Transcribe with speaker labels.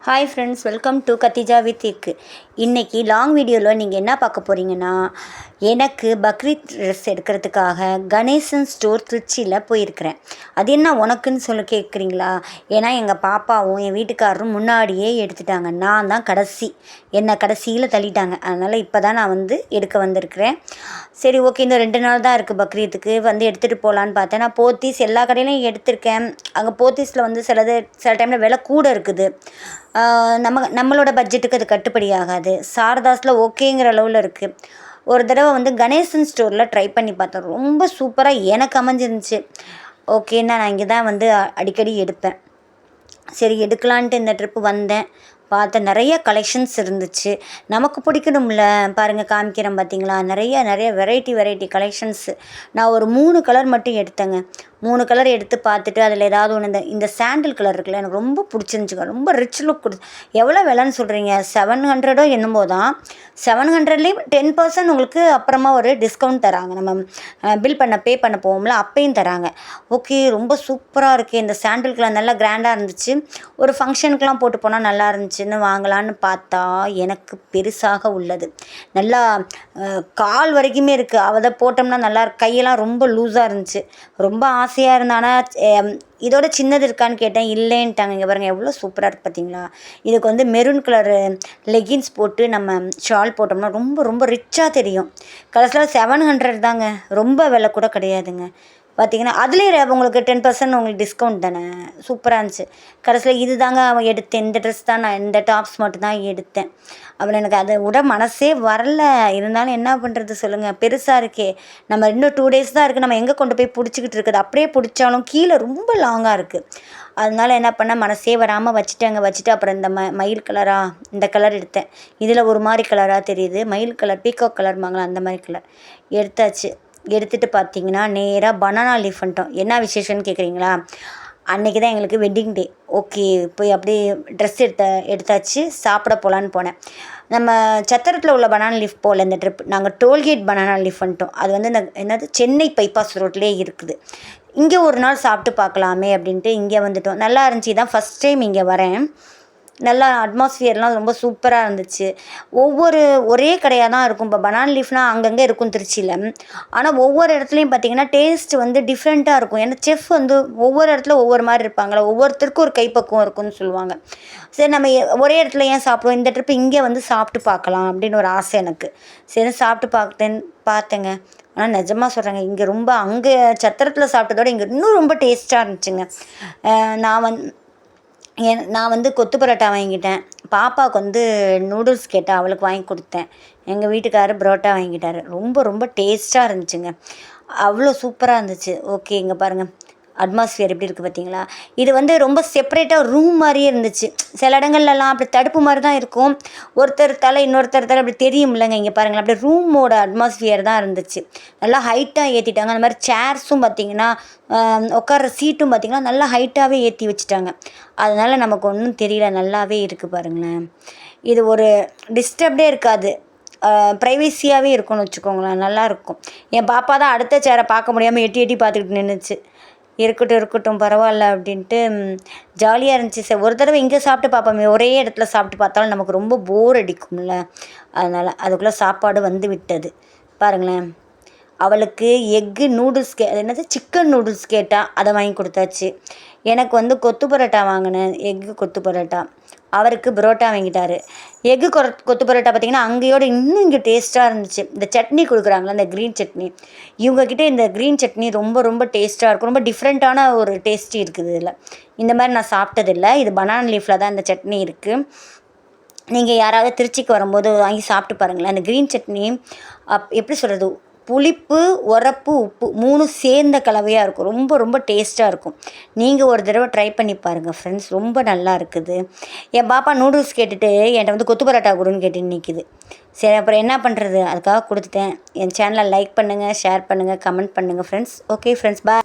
Speaker 1: Hi friends, welcome to Khadija with இக்கு. இன்றைக்கி long வீடியோவில் நீங்கள் என்ன பார்க்க போகிறீங்கன்னா, எனக்கு பக்ரீத் ட்ரெஸ் எடுக்கிறதுக்காக கணேசன் ஸ்டோர் திருச்சியில் போயிருக்கிறேன். அது என்ன உனக்குன்னு சொல்லி கேட்குறீங்களா? ஏன்னா எங்கள் பாப்பாவும் என் வீட்டுக்காரரும் முன்னாடியே எடுத்துட்டாங்க. நான் தான் என்னை கடைசியில் தள்ளிட்டாங்க. அதனால் இப்போ தான் நான் எடுக்க வந்திருக்கிறேன். சரி, ஓகே, இந்த 2 நாள் தான் இருக்குது பக்ரீத்துக்கு, எடுத்துகிட்டு போகலான்னு பார்த்தேன். நான் போத்தீஸ் எல்லா கடையிலையும் எடுத்திருக்கேன். அங்கே போத்தீஸில் சில டைமில் விலை கூட இருக்குது. நம்மளோட பட்ஜெட்டுக்கு அது கட்டுப்படி ஆகாது. சாரதாஸில் ஓகேங்கிற அளவில் இருக்குது. ஒரு தடவை கணேசன் ஸ்டோரில் ட்ரை பண்ணி பார்த்தேன். ரொம்ப சூப்பராக எனக்கு அமைஞ்சிருந்துச்சு. ஓகேன்னா நான் இங்கே தான் அடிக்கடி எடுப்பேன். சரி, எடுக்கலான்ட்டு இந்த ட்ரிப்பு வந்தேன். பார்த்தேன், நிறைய கலெக்ஷன்ஸ் இருந்துச்சு. நமக்கு பிடிக்கணும்ல, பாருங்கள், காமிக்கிறேன் பார்த்தீங்களா? நிறைய வெரைட்டி கலெக்ஷன்ஸு. நான் ஒரு 3 கலர் மட்டும் எடுத்தேங்க. 3 கலர் எடுத்து பார்த்துட்டு அதில் ஏதாவது ஒன்று இந்த சாண்டில் கலர் இருக்குல்ல, எனக்கு ரொம்ப பிடிச்சிருந்துச்சுங்க. ரொம்ப ரிச் லுக் எவ்வளோ விலைன்னு சொல்கிறீங்க? 700 என்னும் தான். 700லேயும் 10% உங்களுக்கு அப்புறமா ஒரு டிஸ்கவுண்ட் தராங்க. நம்ம பே பண்ண போவோம்ல, அப்பையும் தராங்க. ஓகே, ரொம்ப சூப்பராக இருக்குது. இந்த சாண்டில் கலர் நல்லா கிராண்டாக இருந்துச்சு. ஒரு ஃபங்க்ஷனுக்கெலாம் போட்டு போனால் நல்லா இருந்துச்சுன்னு வாங்கலான்னு பார்த்தா எனக்கு பெருசாக உள்ளது. நல்லா கால் வரைக்குமே இருக்குது. அதை போட்டோம்னா நல்லா கையெல்லாம் ரொம்ப லூஸாக இருந்துச்சு. ரொம்ப ஆசையாக இருந்தானா இதோட சின்னது இருக்கான்னு கேட்டேன், இல்லைன்ட்டாங்க. இங்கே பாருங்கள், எவ்வளோ சூப்பராக இருக்குது பார்த்தீங்களா? இதுக்கு மெரூன் கலரு லெகின்ஸ் போட்டு நம்ம ஷால் போட்டோம்னா ரொம்ப ரிச்சாக தெரியும். கடைசியில் 700 தாங்க, ரொம்ப விலை கூட கிடையாதுங்க. பார்த்திங்கன்னா அதுலேயே உங்களுக்கு 10% உங்களுக்கு டிஸ்கவுண்ட் தானே. சூப்பராக இருந்துச்சு. கடைசியில் இது தாங்க எடுத்தேன். இந்த ட்ரெஸ் தான் நான், இந்த டாப்ஸ் மட்டும் தான் எடுத்தேன். அப்புறம் எனக்கு அதை விட மனசே வரல. இருந்தாலும் என்ன பண்ணுறது சொல்லுங்கள், பெருசாக இருக்கே. நம்ம இன்னும் 2 டேஸ் தான் இருக்குது. நம்ம எங்கே கொண்டு போய் பிடிச்சிக்கிட்டு இருக்குது? அப்படியே பிடிச்சாலும் கீழே ரொம்ப லாங்காக இருக்குது. அதனால என்ன பண்ண, மனசே வராமல் வச்சுட்டு அப்புறம் இந்த மயில் கலராக இந்த கலர் எடுத்தேன். இதில் ஒரு மாதிரி கலராக தெரியுது, மயில் கலர், பீகாக் கலர்மாங்களா, அந்த மாதிரி கலர் எடுத்தாச்சு. எடுத்துகிட்டு பார்த்தீங்கன்னா நேராக பனானா லீஃப் வந்துட்டோம். என்ன விசேஷம்னு கேட்குறீங்களா? அன்றைக்கி தான் எங்களுக்கு வெட்டிங் டே. ஓகே, போய் அப்படியே ட்ரெஸ் எடுத்தாச்சு. சாப்பிட போகலான்னு போனேன். நம்ம சத்திரத்தில் உள்ள பனானா லீஃப் போகல இந்த ட்ரிப். நாங்கள் டோல்கேட் பனானா லீஃப் வந்துட்டோம். அது இந்த சென்னை பைபாஸ் ரோட்லேயே இருக்குது. இங்கே ஒரு நாள் சாப்பிட்டு பார்க்கலாமே அப்படின்ட்டு இங்கே வந்துட்டோம். நல்லா இருந்துச்சு. தான் ஃபஸ்ட் டைம் இங்கே வரேன். நல்லா அட்மாஸ்ஃபியர்லாம் ரொம்ப சூப்பராக இருந்துச்சு. ஒரே கடையாக தான் இருக்கும். இப்போ பனானா லீஃப்னால் அங்கங்கே இருக்கும் திருச்சியில். ஆனால் ஒவ்வொரு இடத்துலையும் பார்த்திங்கன்னா டேஸ்ட் டிஃப்ரெண்ட்டாக இருக்கும். ஏன்னா செஃப் ஒவ்வொரு இடத்துல ஒவ்வொரு மாதிரி இருப்பாங்களா, ஒவ்வொருத்தருக்கும் ஒரு கைப்பக்குவம் இருக்குன்னு சொல்லுவாங்க. சரி, நம்ம ஒரே இடத்துல ஏன் சாப்பிடுவோம், இந்த ட்ரிப்பு இங்கே சாப்பிட்டு பார்க்கலாம் அப்படின்னு ஒரு ஆசை எனக்கு. சரி, சாப்பிட்டு பார்த்தேங்க. ஆனால் நிஜமாக சொல்கிறேங்க, இங்கே அங்கே சத்திரத்தில் சாப்பிட்டதோட இங்கே இன்னும் ரொம்ப டேஸ்ட்டாக இருந்துச்சுங்க. நான் கொத்து பரோட்டா வாங்கிட்டேன். பாப்பாவுக்கு நூடுல்ஸ் கேட்டால் அவளுக்கு வாங்கி கொடுத்தேன். எங்கள் வீட்டுக்காரர் பரோட்டா வாங்கிட்டார். ரொம்ப டேஸ்ட்டாக இருந்துச்சுங்க. அவ்வளோ சூப்பராக இருந்துச்சு. ஓகே, இங்கே பாருங்கள் அட்மாஸ்ஃபியர் எப்படி இருக்குது பார்த்தீங்களா? இது ரொம்ப செப்பரேட்டாக ரூம் மாதிரியே இருந்துச்சு. சில இடங்கள்லாம் அப்படி தடுப்பு மாதிரி தான் இருக்கும். ஒருத்தர் தலை இன்னொருத்தர் தலை அப்படி தெரியும் இல்லைங்க. இங்கே பாருங்களேன், அப்படியே ரூமோட அட்மாஸ்ஃபியர் தான் இருந்துச்சு. நல்லா ஹைட்டாக ஏற்றிட்டாங்க. அந்த மாதிரி சேர்ஸும் பார்த்திங்கன்னா, உட்கார்ற சீட்டும் பார்த்திங்கன்னா நல்லா ஹைட்டாகவே ஏற்றி வச்சுட்டாங்க. அதனால் நமக்கு ஒன்றும் தெரியல, நல்லாவே இருக்குது பாருங்களேன். இது ஒரு டிஸ்டர்ப்டே இருக்காது, ப்ரைவேசியாகவே இருக்கும்னு வச்சுக்கோங்களேன். நல்லாயிருக்கும். என் பாப்பா தான் அடுத்த சேரை பார்க்க முடியாமல் எட்டி பார்த்துக்கிட்டு நின்றுச்சு. இருக்கட்டும் பரவாயில்ல அப்படின்ட்டு ஜாலியாக இருந்துச்சு. சரி, ஒரு தடவை இங்கே சாப்பிட்டு பார்ப்போமே, ஒரே இடத்துல சாப்பிட்டு பார்த்தாலும் நமக்கு ரொம்ப போர் அடிக்கும்ல. அதனால் அதுக்குள்ளே சாப்பாடு விட்டது. பாருங்களேன், அவளுக்கு எக்கு நூடுல்ஸ் சிக்கன் நூடுல்ஸ் கேட்டால் அதை வாங்கி கொடுத்தாச்சு. எனக்கு கொத்து பரோட்டா வாங்கினேன், எக்கு கொத்து பரோட்டா. அவருக்கு பரோட்டா வாங்கிட்டார். எக்கு கொத்து பரோட்டா பார்த்திங்கன்னா அங்கேயோட இன்னும் இங்கே டேஸ்ட்டாக இருந்துச்சு. இந்த சட்னி கொடுக்குறாங்களா, இந்த க்ரீன் சட்னி, இவங்கக்கிட்ட இந்த க்ரீன் சட்னி ரொம்ப டேஸ்ட்டாக இருக்கும். ரொம்ப டிஃப்ரெண்ட்டான ஒரு டேஸ்ட்டி இருக்குது இதில். இந்த மாதிரி நான் சாப்பிட்டதில்லை. இது பனானா லீஃபில் தான் இந்த சட்னி இருக்குது. நீங்கள் யாராவது திருச்சிக்கு வரும்போது வாங்கி சாப்பிட்டு பாருங்களேன். அந்த க்ரீன் சட்னி எப்படி சொல்கிறது, புளிப்பு, உரப்பு, உப்பு 3 சேர்ந்த கலவையாக இருக்கும். ரொம்ப டேஸ்ட்டாக இருக்கும். நீங்கள் ஒரு தடவை ட்ரை பண்ணி பாருங்கள் ஃப்ரெண்ட்ஸ், ரொம்ப நல்லா இருக்குது. என் பாப்பா நூடுல்ஸ் கேட்டுட்டு என்கிட்ட கொத்து பரோட்டா கொடுன்னு கேட்டு நிற்கிது. சரி, அப்புறம் என்ன பண்ணுறது, அதுக்காக கொடுத்துட்டேன். என் சேனலை லைக் பண்ணுங்கள், ஷேர் பண்ணுங்கள், கமெண்ட் பண்ணுங்கள் ஃப்ரெண்ட்ஸ். ஓகே ஃப்ரெண்ட்ஸ், பாய்.